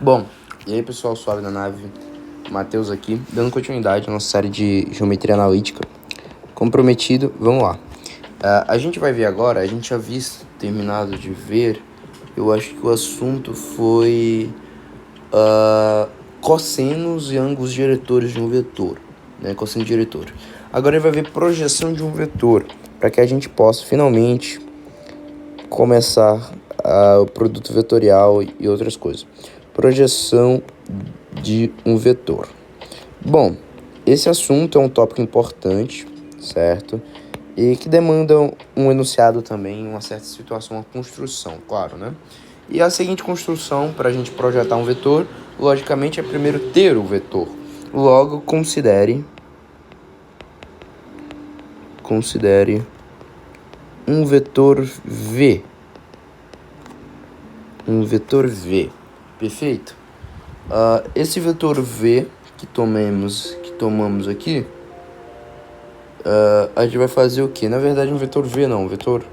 Bom, e aí pessoal, suave na nave, Matheus aqui, dando continuidade à nossa série de geometria analítica. Como prometido, vamos lá. A gente vai ver agora, a gente já terminado de ver, eu acho que o assunto foi cossenos e ângulos diretores de um vetor, né? Cosseno diretor. Agora ele vai ver projeção de um vetor, para que a gente possa finalmente começar o produto vetorial e outras coisas. Projeção de um vetor. Bom, esse assunto é um tópico importante, certo? E que demanda um enunciado também, uma certa situação, uma construção, claro, né? E a seguinte construção, para a gente projetar um vetor, logicamente é primeiro ter o vetor. Logo, considere um vetor V. Um vetor V, perfeito? Esse vetor V que tomamos aqui, a gente vai fazer o que? Na verdade, um vetor V não, um vetor...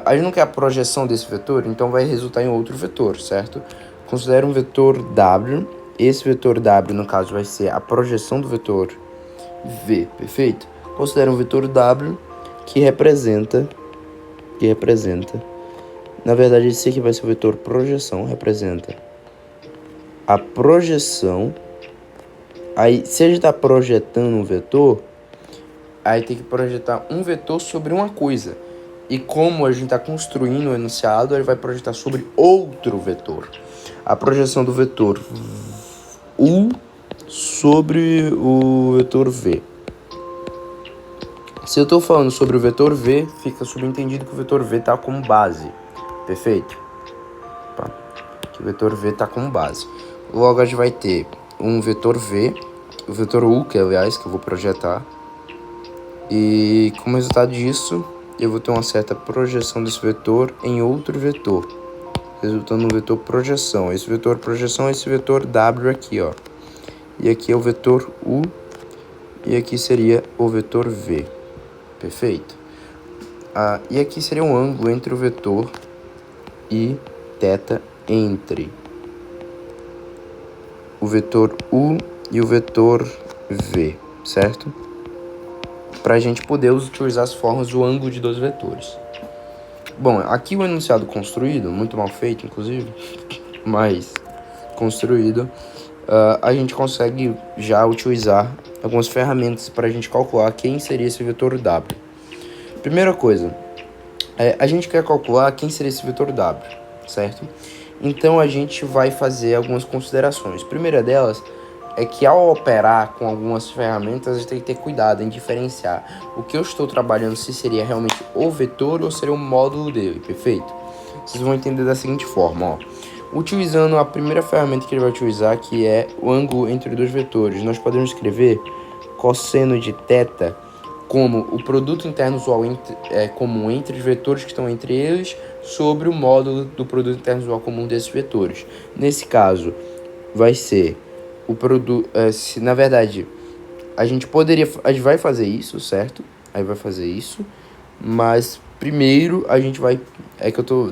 a gente não quer a projeção desse vetor, então vai resultar em outro vetor, certo? Considere um vetor W. Esse vetor W, no caso, vai ser a projeção do vetor V, perfeito? Considere um vetor W que representa... Na verdade, esse aqui vai ser o vetor projeção, representa a projeção. Aí, se a gente está projetando um vetor, aí tem que projetar um vetor sobre uma coisa. E como a gente está construindo o enunciado, ele vai projetar sobre outro vetor. A projeção do vetor U sobre o vetor V. Se eu estou falando sobre o vetor V, fica subentendido que o vetor V está como base. Perfeito? Que o vetor V está como base. Logo, a gente vai ter um vetor V, o vetor U, que aliás, que eu vou projetar. E como resultado disso, eu vou ter uma certa projeção desse vetor em outro vetor, resultando no vetor projeção. Esse vetor projeção é esse vetor W aqui, ó. E aqui é o vetor U, e aqui seria o vetor V. Perfeito? E aqui seria um ângulo entre o vetor e θ entre o vetor U e o vetor V, certo? Para a gente poder utilizar as formas do ângulo de dois vetores. Bom, aqui o enunciado construído, muito mal feito, inclusive, mas construído, a gente consegue já utilizar algumas ferramentas para a gente calcular quem seria esse vetor W. Primeira coisa, a gente quer calcular quem seria esse vetor W, certo? Então a gente vai fazer algumas considerações. A primeira delas é que ao operar com algumas ferramentas, a gente tem que ter cuidado em diferenciar o que eu estou trabalhando, se seria realmente o vetor ou seria o módulo dele, perfeito? Vocês vão entender da seguinte forma, ó. Utilizando a primeira ferramenta que ele vai utilizar, que é o ângulo entre dois vetores, nós podemos escrever cosseno de θ como o produto interno usual comum entre os vetores que estão entre eles sobre o módulo do produto interno usual comum desses vetores. Nesse caso, vai ser o produto... na verdade, a gente vai fazer isso, certo? Aí vai fazer isso, mas primeiro a gente vai...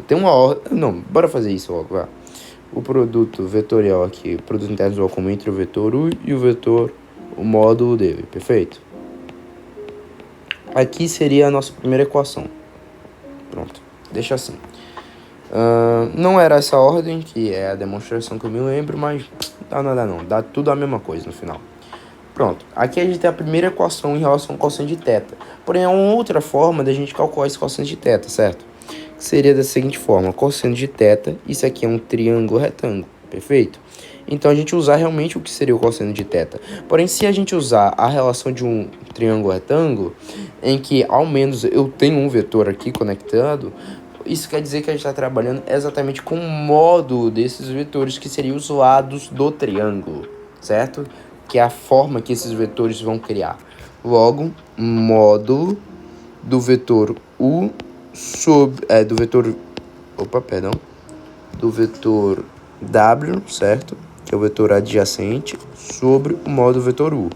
tem uma ordem... Não, bora fazer isso logo, vá. O produto vetorial aqui, o produto interno usual comum entre o vetor U e o módulo dele, perfeito? Aqui seria a nossa primeira equação. Pronto, deixa assim. Não era essa ordem, que é a demonstração que eu me lembro, mas dá nada não, dá tudo a mesma coisa no final. Pronto, aqui a gente tem a primeira equação em relação ao cosseno de θ. Porém, há uma outra forma da gente calcular esse cosseno de θ, certo? Que seria da seguinte forma, cosseno de θ, isso aqui é um triângulo retângulo, perfeito? Então a gente usar realmente o que seria o cosseno de θ. Porém, se a gente usar a relação de um triângulo retângulo, em que ao menos eu tenho um vetor aqui conectado, isso quer dizer que a gente está trabalhando exatamente com o módulo desses vetores, que seriam os lados do triângulo, certo? Que é a forma que esses vetores vão criar. Logo, módulo do vetor U sobre... do vetor W, certo? Que é o vetor adjacente, sobre o módulo vetor U.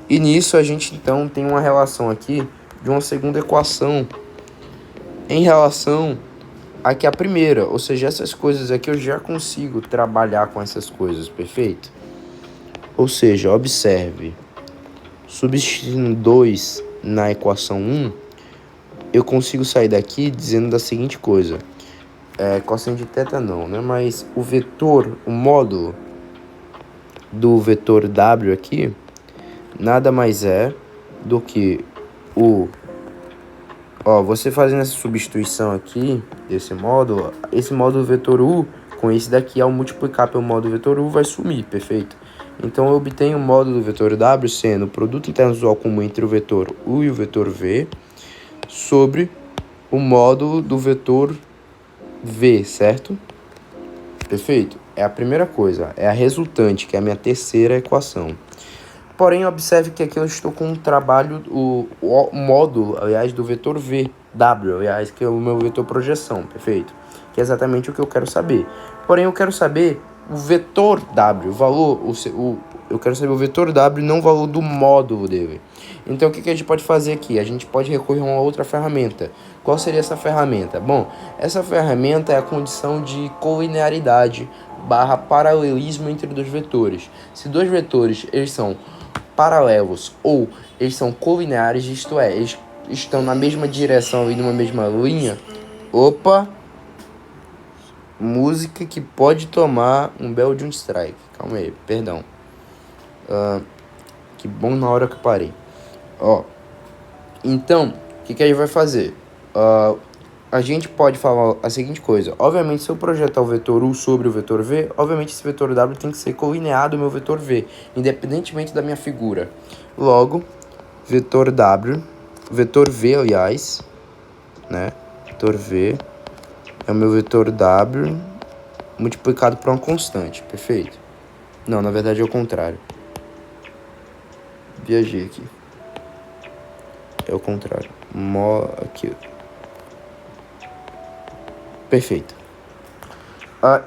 E nisso a gente então tem uma relação aqui de uma segunda equação em relação aqui a primeira, ou seja, essas coisas aqui eu já consigo trabalhar com essas coisas, perfeito? Ou seja, observe, substituindo 2 na equação 1, eu consigo sair daqui dizendo da seguinte coisa, cosseno de θ não, né? Mas o vetor, o módulo do vetor W aqui, nada mais é do que você fazendo essa substituição aqui, esse módulo vetor U, com esse daqui, ao multiplicar pelo módulo vetor U, vai sumir, perfeito? Então, eu obtenho o módulo do vetor W sendo o produto interno visual comum entre o vetor U e o vetor V sobre o módulo do vetor V, certo? Perfeito? É a primeira coisa, é a resultante, que é a minha terceira equação. Porém, observe que aqui eu estou com um trabalho, o módulo, aliás, do vetor V, W, aliás, que é o meu vetor projeção, perfeito? Que é exatamente o que eu quero saber. Porém, eu quero saber o vetor W, o valor, eu quero saber o vetor W, não o valor do módulo dele. Então, o que a gente pode fazer aqui? A gente pode recorrer a uma outra ferramenta. Qual seria essa ferramenta? Bom, essa ferramenta é a condição de colinearidade barra paralelismo entre dois vetores. Se dois vetores, eles são paralelos ou eles são colineares, isto é, eles estão na mesma direção e numa mesma linha. Música que pode tomar um belo de um strike. Calma aí, perdão. Que bom na hora que eu parei. Então, o que a gente vai fazer? A gente pode falar a seguinte coisa. Obviamente, se eu projetar o vetor U sobre o vetor V, obviamente esse vetor W tem que ser colineado ao meu vetor V, independentemente da minha figura. Logo, vetor W, vetor V, aliás, né? Vetor V é o meu vetor W multiplicado por uma constante, perfeito? Não, na verdade é o contrário. Viajei aqui. É o contrário. Aqui. Perfeito.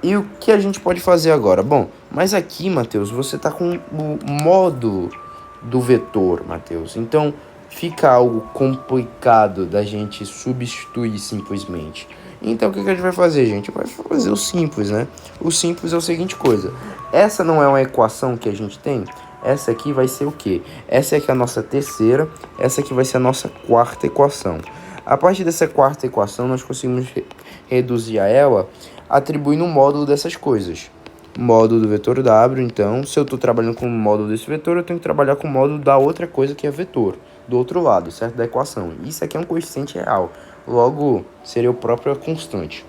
E o que a gente pode fazer agora? Bom, mas aqui, Matheus, você está com o módulo do vetor, Matheus. Então, fica algo complicado da gente substituir simplesmente. Então, o que a gente vai fazer, gente? Vai fazer o simples, né? O simples é o seguinte coisa. Essa não é uma equação que a gente tem? Essa aqui vai ser o quê? Essa aqui é a nossa terceira, essa aqui vai ser a nossa quarta equação. A partir dessa quarta equação, nós conseguimos reduzir a ela atribuindo um módulo dessas coisas. Módulo do vetor W, então, se eu estou trabalhando com o módulo desse vetor, eu tenho que trabalhar com o módulo da outra coisa que é vetor, do outro lado, certo? Da equação. Isso aqui é um coeficiente real, logo seria o próprio constante.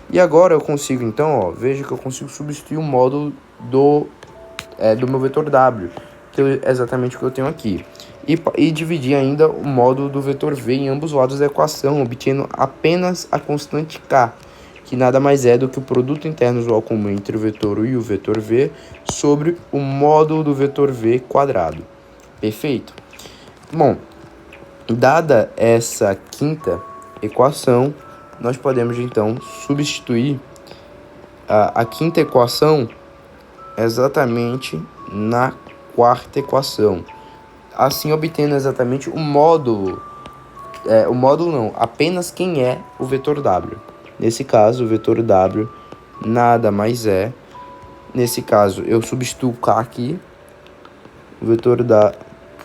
E agora eu consigo, então, veja que eu consigo substituir o módulo do meu vetor W, que é exatamente o que eu tenho aqui. E dividir ainda o módulo do vetor V em ambos os lados da equação, obtendo apenas a constante K, que nada mais é do que o produto interno visual comum entre o vetor U e o vetor V sobre o módulo do vetor V quadrado. Perfeito? Bom, dada essa quinta equação, nós podemos então substituir a quinta equação exatamente na quarta equação, assim obtendo exatamente o módulo não, apenas quem é o vetor W. Nesse caso, o vetor W nada mais é, nesse caso eu substituo o K aqui, o vetor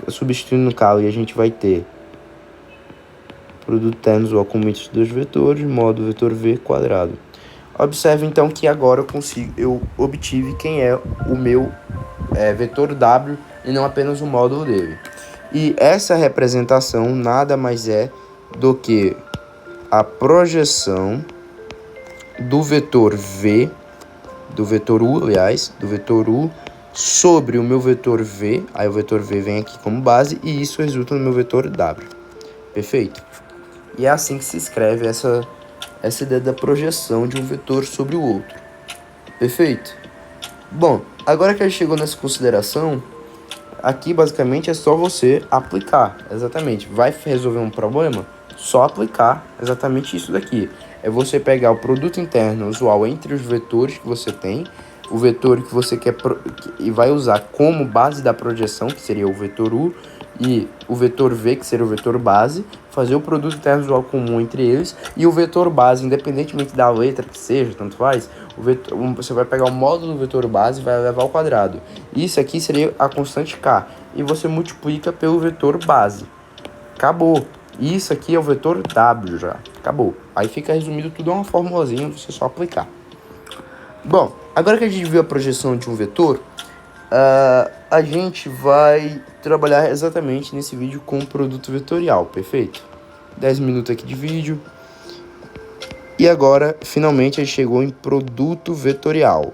substituindo o K, e a gente vai ter produto interno visual comum entre os dois vetores, módulo vetor V quadrado. Observe então que agora eu obtive quem é o meu vetor W e não apenas o módulo dele. E essa representação nada mais é do que a projeção do vetor V, do vetor U, aliás, do vetor U sobre o meu vetor V. Aí o vetor V vem aqui como base e isso resulta no meu vetor W. Perfeito? E é assim que se escreve essa ideia da projeção de um vetor sobre o outro. Perfeito? Bom, agora que a gente chegou nessa consideração, aqui basicamente é só você aplicar, exatamente. Vai resolver um problema? Só aplicar exatamente isso daqui. É você pegar o produto interno usual entre os vetores que você tem, o vetor que você quer e vai usar como base da projeção, que seria o vetor U, e o vetor V, que seria o vetor base, fazer o produto interno visual comum entre eles, e o vetor base, independentemente da letra que seja, tanto faz, você vai pegar o módulo do vetor base e vai levar ao quadrado. Isso aqui seria a constante K, e você multiplica pelo vetor base. Acabou. Isso aqui é o vetor W já. Acabou. Aí fica resumido tudo, é uma formulazinha, você só aplicar. Bom, agora que a gente viu a projeção de um vetor, a gente vai trabalhar exatamente nesse vídeo com o produto vetorial, perfeito? 10 minutos aqui de vídeo. E agora, finalmente, a gente chegou em produto vetorial,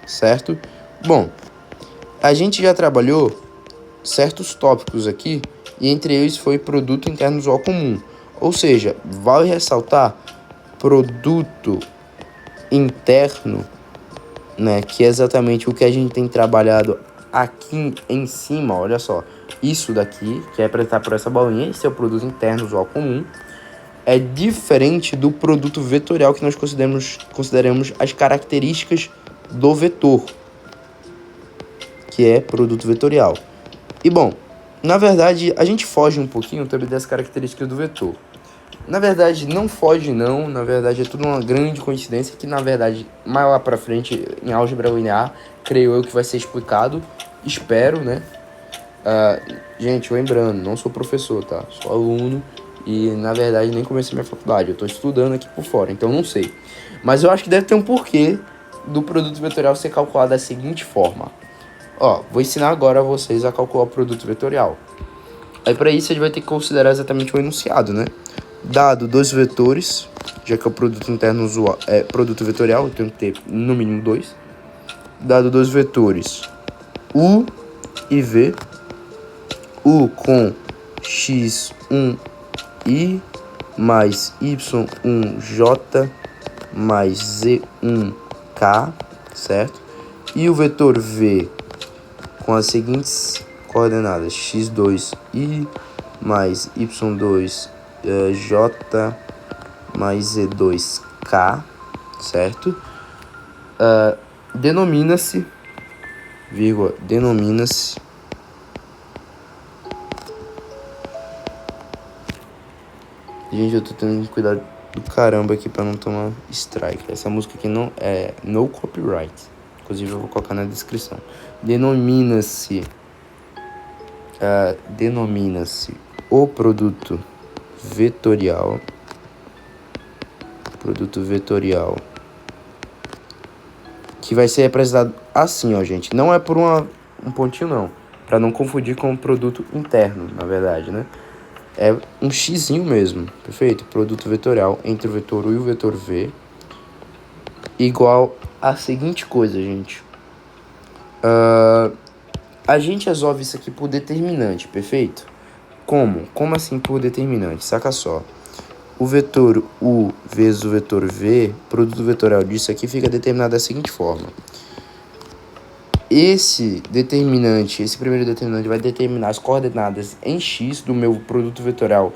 certo? Bom, a gente já trabalhou certos tópicos aqui, e entre eles foi produto interno visual comum. Ou seja, vale ressaltar produto interno, né, que é exatamente o que a gente tem trabalhado aqui em cima, olha só. Isso daqui, que é apresentar por essa bolinha, esse é o produto interno visual comum. É diferente do produto vetorial, que nós consideramos as características do vetor, que é produto vetorial. E bom, na verdade, a gente foge um pouquinho também das características do vetor. Na verdade, não foge não, na verdade é tudo uma grande coincidência que, na verdade, mais lá pra frente, em álgebra linear, creio eu que vai ser explicado, espero, né? Gente, lembrando, não sou professor, tá? Sou aluno e, na verdade, nem comecei minha faculdade, eu tô estudando aqui por fora, então não sei. Mas eu acho que deve ter um porquê do produto vetorial ser calculado da seguinte forma. Ó, vou ensinar agora a vocês a calcular o produto vetorial. Aí para isso a gente vai ter que considerar exatamente o enunciado, né? Dado dois vetores, já que é o produto interno usual, é produto vetorial, eu tenho que ter no mínimo dois. Dado dois vetores, U e V. U com x1i mais y1j mais z1k, certo? E o vetor V com as seguintes coordenadas: x2i mais y2j mais z2k, certo? Denomina-se, gente, eu tô tendo que cuidar do caramba aqui pra não tomar strike. Essa música aqui não é no copyright. Inclusive eu vou colocar na descrição. Denomina-se o produto vetorial. Que vai ser representado assim, ó, gente. Não é por um pontinho, não. Pra não confundir com o produto interno, na verdade, né? É um xzinho mesmo, perfeito? Produto vetorial entre o vetor U e o vetor V igual a seguinte coisa, gente. A gente resolve isso aqui por determinante, perfeito? Como? Como assim por determinante? Saca só. O vetor U vezes o vetor V, produto vetorial disso aqui fica determinado da seguinte forma. Esse primeiro determinante vai determinar as coordenadas em x do meu produto vetorial,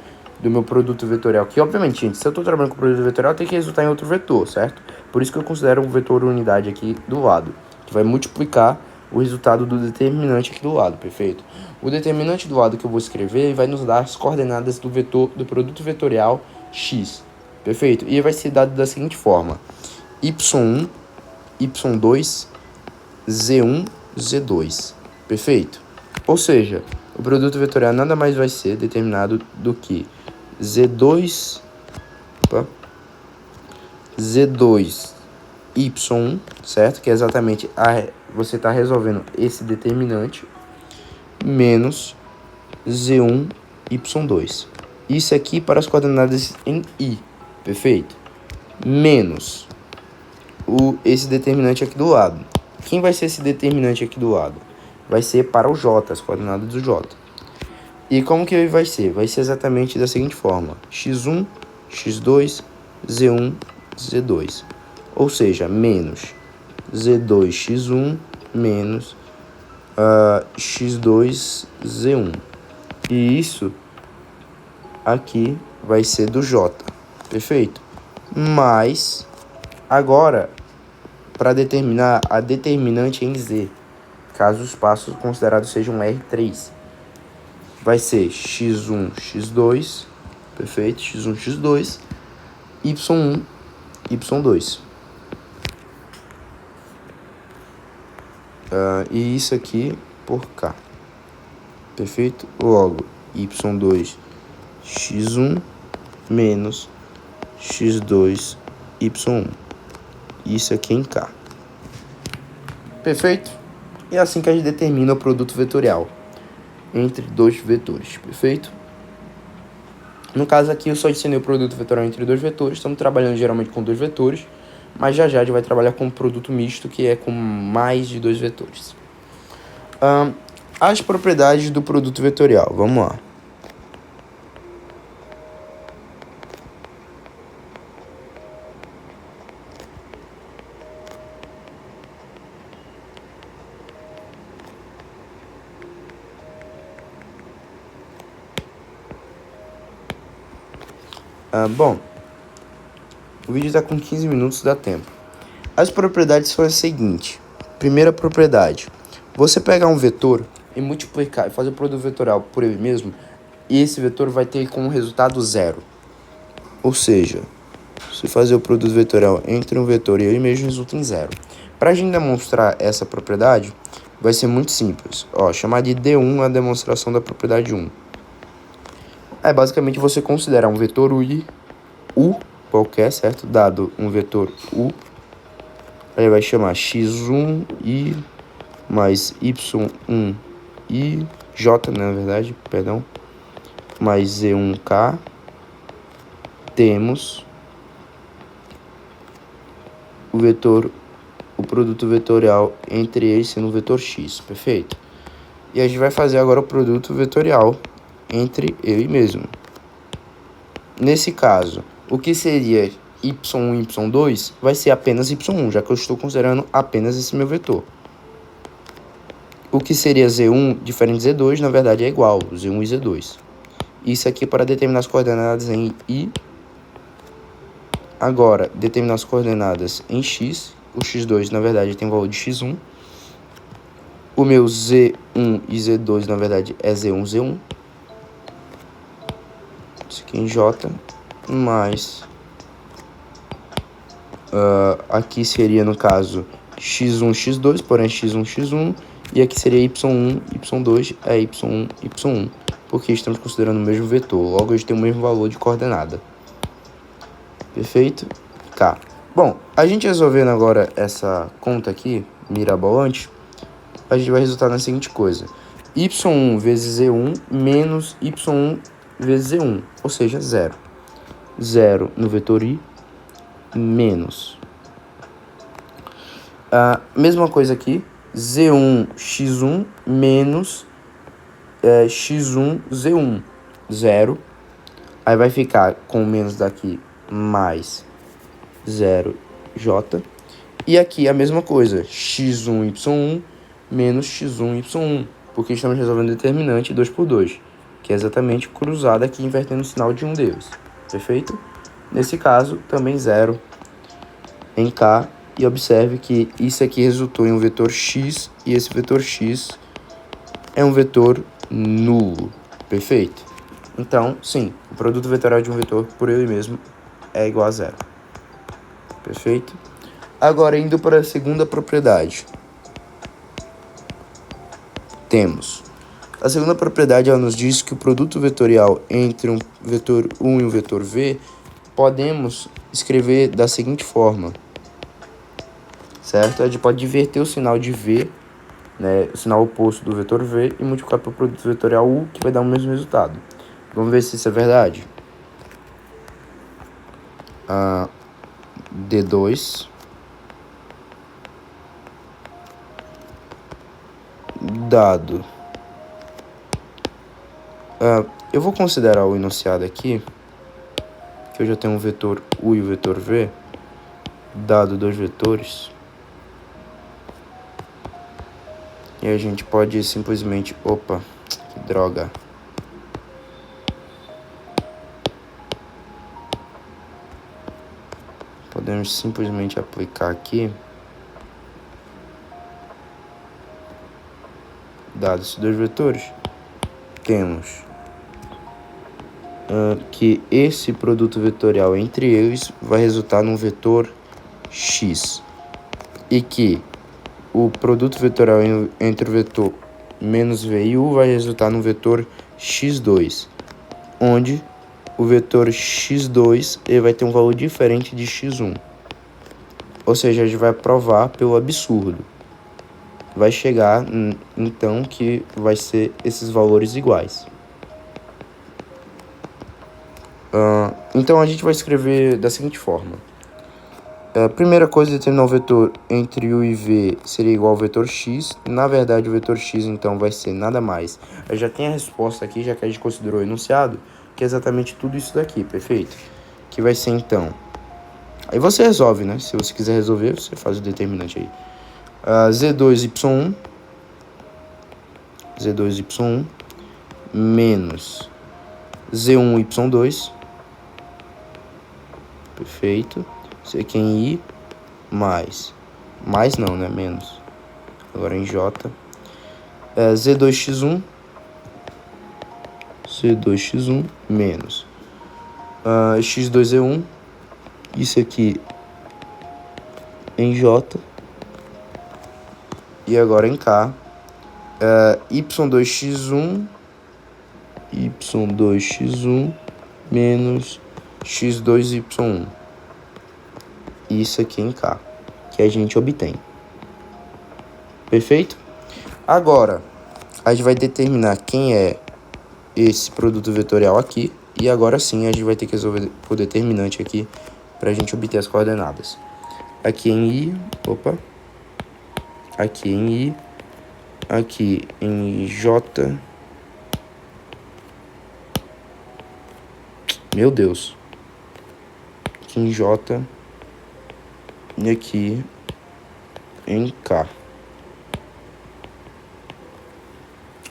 que obviamente, gente, se eu estou trabalhando com produto vetorial, tem que resultar em outro vetor, certo? Por isso que eu considero um vetor unidade aqui do lado, que vai multiplicar o resultado do determinante aqui do lado, perfeito? O determinante do lado que eu vou escrever vai nos dar as coordenadas do produto vetorial x, perfeito? E vai ser dado da seguinte forma: y1, y2, z1, z2, perfeito? Ou seja, o produto vetorial nada mais vai ser determinado do que z2, y1, certo? Que é exatamente você está resolvendo esse determinante, menos z1, y2. Isso aqui para as coordenadas em i, perfeito? Menos esse determinante aqui do lado. Quem vai ser esse determinante aqui do lado? Vai ser para o j, as coordenadas do j. E como que ele vai ser? Vai ser exatamente da seguinte forma: x1, x2, z1, z2. Ou seja, menos z2, x1, menos x2, z1. E isso aqui vai ser do j, perfeito? Mas, agora, para determinar a determinante em z, caso os passos considerados sejam R3. vai ser x1, x2, perfeito? x1, x2, y1, y2. E isso aqui por k, perfeito? Logo, y2, x1 menos x2, y1. Isso aqui em k. Perfeito? E é assim que a gente determina o produto vetorial entre dois vetores, perfeito? No caso aqui, eu só ensinei o produto vetorial entre dois vetores. Estamos trabalhando geralmente com dois vetores, mas já a gente vai trabalhar com um produto misto, que é com mais de dois vetores. As propriedades do produto vetorial, vamos lá. Bom, o vídeo está com 15 minutos, dá tempo. As propriedades são as seguintes. Primeira propriedade, você pegar um vetor e multiplicar e fazer o produto vetorial por ele mesmo, e esse vetor vai ter como resultado zero. Ou seja, se fazer o produto vetorial entre um vetor e ele mesmo, resulta em zero. Para a gente demonstrar essa propriedade, vai ser muito simples. Chamar de D1 a demonstração da propriedade 1. Basicamente você considerar um vetor U qualquer, certo? Dado um vetor U, aí vai chamar x1i mais y1i, j, na verdade, perdão, mais z1k, temos o produto vetorial entre eles sendo o vetor x, perfeito? E a gente vai fazer agora o produto vetorial entre ele mesmo. Nesse caso, o que seria y1 e y2 vai ser apenas y1, já que eu estou considerando apenas esse meu vetor. O que seria z1 diferente de z2, na verdade, é igual, z1 e z2. Isso aqui para determinar as coordenadas em i. Agora, determinar as coordenadas em x. O x2, na verdade, tem o valor de x1. O meu z1 e z2, na verdade, é z1, z1. Isso aqui em j, mais... aqui seria, no caso, x1, x2, porém x1, x1. E aqui seria y1, y2 é y1, y1. Porque estamos considerando o mesmo vetor. Logo, eles têm o mesmo valor de coordenada. Perfeito? K. Bom, a gente resolvendo agora essa conta aqui, mirabolante, a gente vai resultar na seguinte coisa. y1 vezes z1 menos y1 vezes z1, ou seja, 0. 0 no vetor i, menos. Mesma coisa aqui, z1, x1 menos x1, z1, 0. Aí vai ficar com o menos daqui mais 0j. E aqui a mesma coisa, x1, y1 menos x1, y1, porque estamos resolvendo determinante 2 por 2, que é exatamente cruzado aqui, invertendo o sinal de um deles. Perfeito? Nesse caso, também 0 em k. E observe que isso aqui resultou em um vetor x, e esse vetor x é um vetor nulo. Perfeito? Então, sim, o produto vetorial de um vetor por ele mesmo é igual a 0. Perfeito? Agora, indo para a segunda propriedade. Temos. A segunda propriedade, ela nos diz que o produto vetorial entre um vetor U e um vetor V, podemos escrever da seguinte forma. Certo? A gente pode inverter o sinal de V, né, o sinal oposto do vetor V, e multiplicar pelo produto vetorial U, que vai dar o mesmo resultado. Vamos ver se isso é verdade. D2 dado. Eu vou considerar o enunciado aqui, que eu já tenho um vetor U e o vetor V, dado dois vetores. E a gente pode simplesmente... Opa, que droga. Podemos simplesmente aplicar aqui. Dados esses dois vetores. temos que esse produto vetorial entre eles vai resultar num vetor x, e que o produto vetorial entre o vetor menos v e u vai resultar num vetor x2, onde o vetor x2 ele vai ter um valor diferente de x1. Ou seja, a gente vai provar pelo absurdo. Vai chegar, então, que vai ser esses valores iguais. Então, a gente vai escrever da seguinte forma. A primeira coisa, determinar o vetor entre u e v seria igual ao vetor x. Na verdade, o vetor x, então, vai ser nada mais. Eu já tenho a resposta aqui, já que a gente considerou o enunciado, que é exatamente tudo isso daqui, perfeito? Que vai ser, então... Aí você resolve, né? Se você quiser resolver, você faz o determinante aí. Z2y1 menos Z1y2, perfeito. Isso aqui em I mais não, né? Menos. Agora em J. Z2x1 menos x2e1. Isso aqui em J. E agora em K. y2x1 menos x2y1. Isso aqui em K, que a gente obtém. Perfeito? Agora, a gente vai determinar quem é esse produto vetorial aqui. E agora sim, a gente vai ter que resolver o determinante aqui para a gente obter as coordenadas. Aqui em I, aqui em I, aqui em J. Meu Deus. Aqui em J. E aqui em K.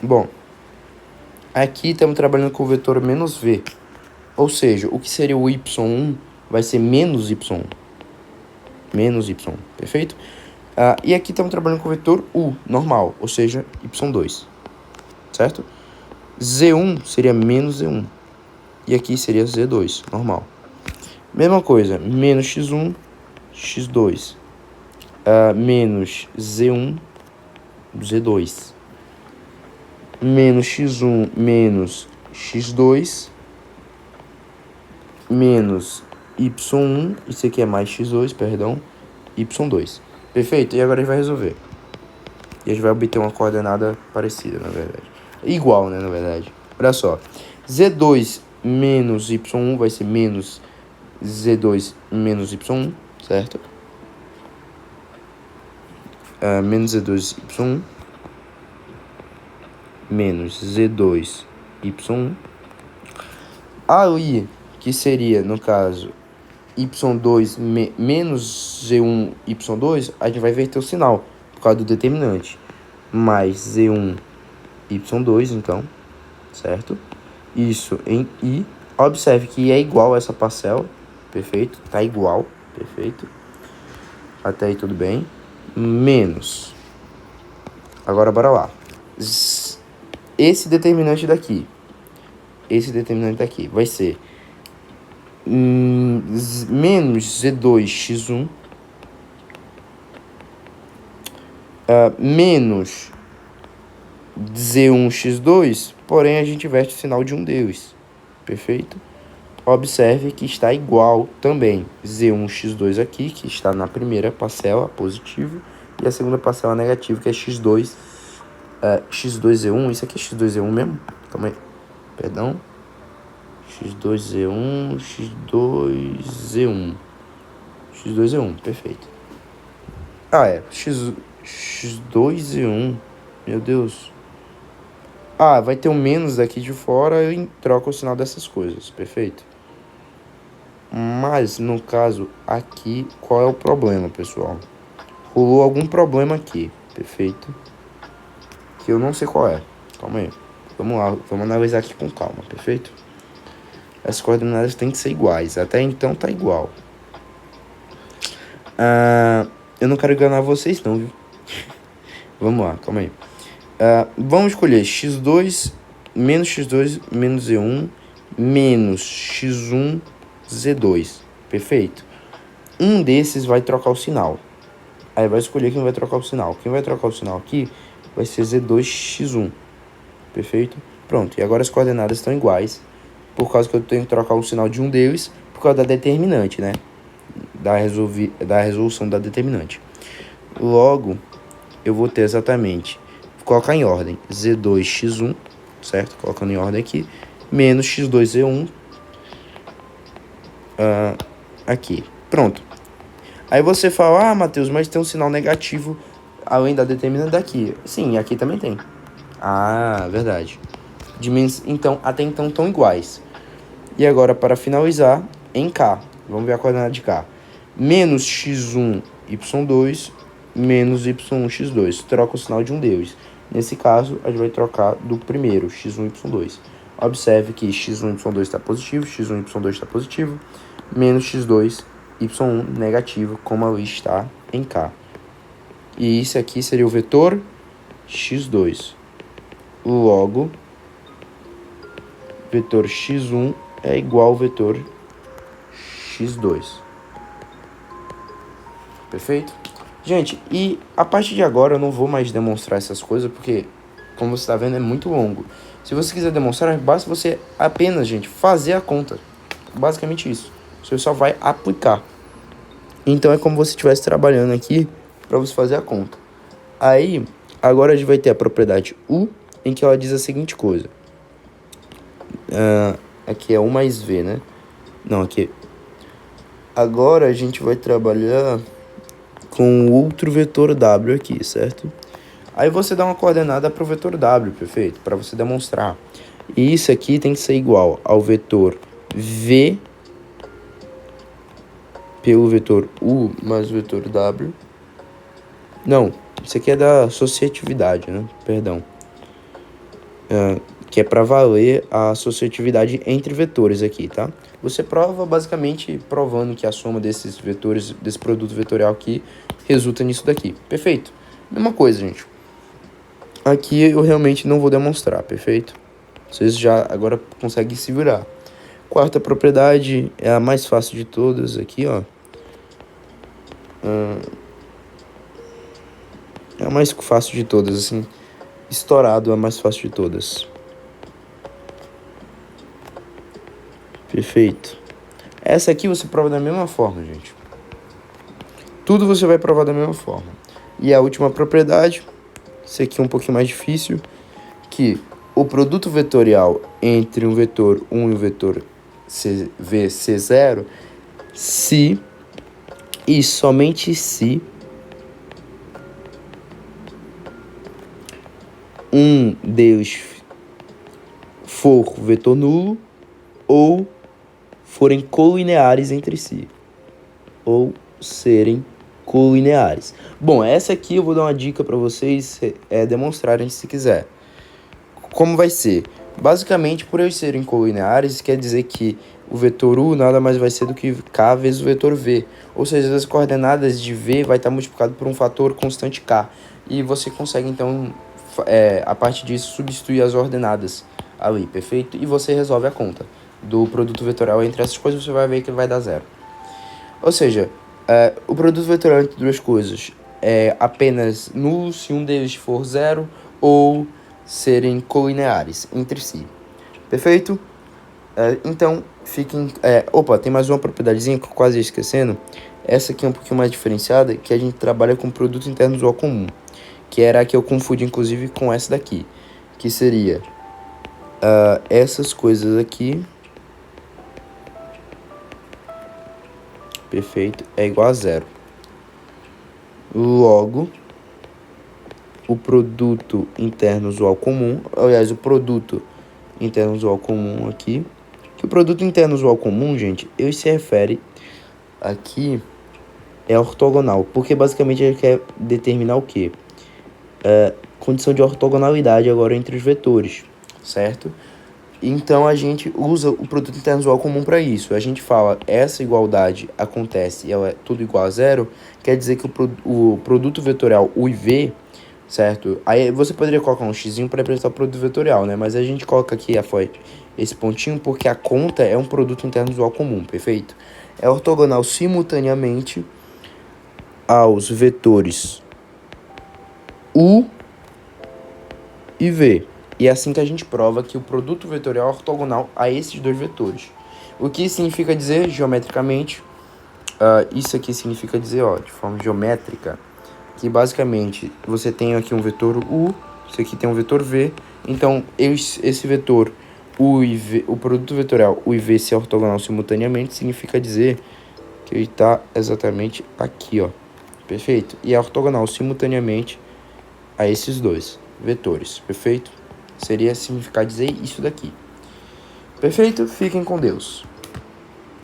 Bom, aqui estamos trabalhando com o vetor menos V. Ou seja, o que seria o y1 vai ser menos y1. Menos y1, perfeito? E aqui estamos trabalhando com o vetor u, normal, ou seja, y2. Certo? Z1 seria menos Z1. E aqui seria Z2, normal. Mesma coisa, menos x1, x2. Menos Z1, Z2. Menos x1, menos x2. Menos y1, isso aqui é mais x2, perdão, y2. Perfeito? E agora a gente vai resolver. E a gente vai obter uma coordenada parecida, na verdade. Igual, né, na verdade. Olha só. Z2 menos y1 vai ser menos Z2 menos y1, certo? Menos Z2 y1 menos Z2 y1. Aí, que seria, no caso, y2 menos Z1 y2, a gente vai inverter o sinal, por causa do determinante. Mais Z1 y2, então, certo? Isso em I. Observe que I é igual a essa parcela, perfeito? Tá igual, perfeito? Até aí tudo bem. Menos. Agora, bora lá. Esse determinante daqui vai ser menos Z2x1 menos Z1x2, porém a gente inverte o sinal de um deles, perfeito? Observe que está igual também Z1x2 aqui, que está na primeira parcela, positivo, e a segunda parcela negativa, que é x2, x2z1, isso aqui é x2z1 mesmo? Calma aí, perdão. x2z1, x2z1. x2z1, perfeito. x2z1, meu Deus. Vai ter um menos aqui de fora e troca o sinal dessas coisas, perfeito? Mas, no caso, aqui, qual é o problema, pessoal? Rolou algum problema aqui, perfeito? Que eu não sei qual é. Calma aí. Vamos lá, vamos analisar aqui com calma, perfeito? As coordenadas têm que ser iguais. Até então tá igual. Eu não quero enganar vocês não, viu? Vamos lá, calma aí. Vamos escolher x2 menos x2 menos z1 menos x1 z2. Perfeito? Um desses vai trocar o sinal. Aí vai escolher quem vai trocar o sinal. Quem vai trocar o sinal aqui vai ser z2x1. Perfeito? Pronto. E agora as coordenadas estão iguais. Por causa que eu tenho que trocar o sinal de um deles por causa da determinante, né? Da resolução da determinante. Logo, eu vou ter exatamente... Vou colocar em ordem. z2x1, certo? Colocando em ordem aqui. Menos x2z1. Aqui. Pronto. Aí você fala, Matheus, mas tem um sinal negativo além da determinante daqui. Sim, aqui também tem. Verdade. Então, até então estão iguais. E agora, para finalizar, em K. Vamos ver a coordenada de K. Menos x1, y2, menos y1, x2. Troca o sinal de um deles. Nesse caso, a gente vai trocar do primeiro, x1, y2. Observe que x1, y2 está positivo, x1, y2 está positivo, menos x2, y1 negativo, como ali está em K. E isso aqui seria o vetor x2. Logo, vetor x1 é igual ao vetor x2. Perfeito? Gente, e a partir de agora eu não vou mais demonstrar essas coisas, porque, como você está vendo, é muito longo. Se você quiser demonstrar, basta você apenas, gente, fazer a conta. Basicamente isso. Você só vai aplicar. Então é como se você estivesse trabalhando aqui para você fazer a conta. Aí, agora a gente vai ter a propriedade U, em que ela diz a seguinte coisa. Aqui é U mais V, né? Não, aqui. Agora a gente vai trabalhar com outro vetor W aqui, certo? Aí você dá uma coordenada para o vetor W, perfeito? Para você demonstrar. E isso aqui tem que ser igual ao vetor V pelo vetor U mais o vetor W. Não, isso aqui é da associatividade, né? Perdão. Que é para valer a associatividade entre vetores aqui, tá? Você prova basicamente provando que a soma desses vetores, desse produto vetorial aqui, resulta nisso daqui. Perfeito? Mesma coisa, gente. Aqui eu realmente não vou demonstrar, perfeito? Vocês já agora conseguem se virar. Quarta propriedade é a mais fácil de todas aqui, ó. É a mais fácil de todas, assim. Estourado é a mais fácil de todas. Perfeito. Essa aqui você prova da mesma forma, gente. Tudo você vai provar da mesma forma. E a última propriedade, isso aqui é um pouquinho mais difícil, que o produto vetorial entre um vetor 1 e um vetor VC0, se e somente se um deles for vetor nulo ou forem colineares entre si, ou serem colineares. Bom, essa aqui eu vou dar uma dica para vocês demonstrarem se quiser. Como vai ser? Basicamente, por eles serem colineares, quer dizer que o vetor U nada mais vai ser do que K vezes o vetor V. Ou seja, as coordenadas de V vai estar multiplicado por um fator constante K. E você consegue, então, a partir disso, substituir as ordenadas ali, perfeito? E você resolve a conta do produto vetorial entre essas coisas, você vai ver que ele vai dar zero. Ou seja, o produto vetorial entre duas coisas é apenas nulo se um deles for zero ou serem colineares entre si. Perfeito? Então, fiquem... tem mais uma propriedadezinha que eu quase ia esquecendo. Essa aqui é um pouquinho mais diferenciada, que a gente trabalha com produto interno usual comum, que era a que eu confundi, inclusive, com essa daqui, que seria essas coisas aqui. Perfeito, é igual a zero. Logo, o produto interno usual comum, aliás, o produto interno usual comum aqui, que o produto interno usual comum, gente, ele se refere aqui é ortogonal, porque basicamente ele quer determinar o quê? Condição de ortogonalidade agora entre os vetores, certo? Então a gente usa o produto interno usual comum para isso. A gente fala, essa igualdade acontece e ela é tudo igual a zero, quer dizer que o produto vetorial U e V certo? Aí você poderia colocar um xizinho para representar o produto vetorial, né? Mas a gente coloca aqui esse pontinho porque a conta é um produto interno visual comum, perfeito? É ortogonal simultaneamente aos vetores U e V. E é assim que a gente prova que o produto vetorial é ortogonal a esses dois vetores. O que significa dizer, geometricamente, isso aqui significa dizer, ó, de forma geométrica, que basicamente você tem aqui um vetor U, isso aqui tem um vetor V, então esse vetor U e V, o produto vetorial U e V ser ortogonal simultaneamente, significa dizer que ele está exatamente aqui, ó, perfeito? E é ortogonal simultaneamente a esses dois vetores, perfeito? Seria significar dizer isso daqui. Perfeito? Fiquem com Deus.